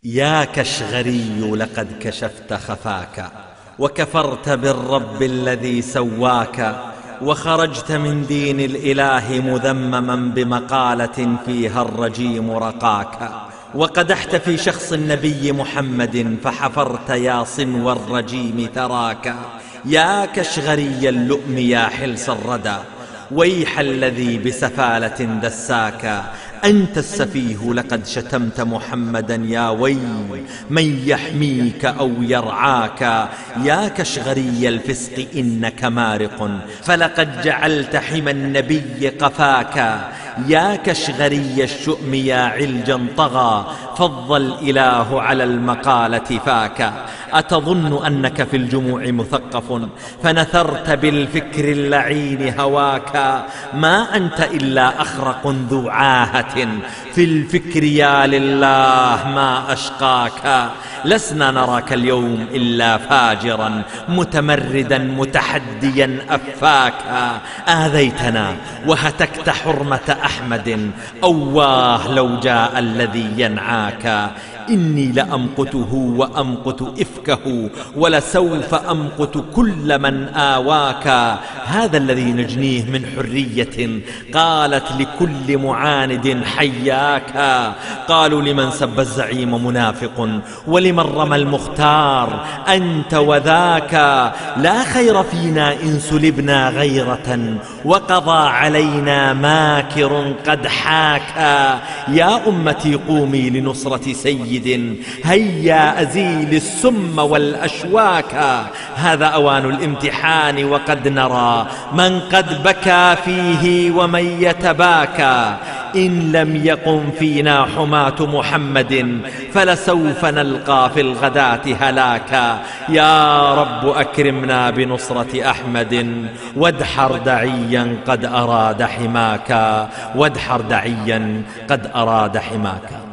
يا كشغري لقد كشفت خفاك، وكفرت بالرب الذي سواك، وخرجت من دين الإله مذمما بمقالة فيها الرجيم رقاك، وقدحت في شخص النبي محمد فحفرت يا صنو الرجيم ثراك. يا كشغري اللؤم يا حلس الردى، ويح الذي بسفالة دساك. أنت السفيه لقد شتمت محمدا، يا ويل من يحميك أو يرعاك. يا كشغري الفسق إنك مارق، فلقد جعلت حمى النبي قفاك. يا كشغري الشؤم يا علجا طغى، فض الإله على المقالة فاك. أتظن أنك في الجموع مثقف، فنثرت بالفكر اللعين هواك. ما أنت إلا أخرق ذو عاهة، في الفكر يا لله ما أشقاك. لسنا نراك اليوم إلا فاجرا متمردا متحديا أفاكا. آذيتنا وهتكت حرمة أحمد، أواه لو جاء الذي ينعاك. إني لأمقته وأمقت إفكه، ولسوف أمقت كل من آواك. هذا الذي نجنيه من حرية، قالت لكل معاند حياك. قالوا لمن سب الزعيم منافق، ولمن رمى المختار أنت وذاك. لا خير فينا إن سلبنا غيرة، وقضى علينا ماكر قد حاكا. يا أمتي قومي لنصرة سيد، هيا أزيل السم والأشواك. هذا أوان الامتحان، وقد نرى من قد بكى فيه ومن يتباكى. إن لم يقم فينا حماة محمد، فلسوف نلقى في الغداة هلاكا. يا رب أكرمنا بنصرة أحمد، وادحر دعيا قد أراد حماك. وادحر دعيا قد أراد حماك.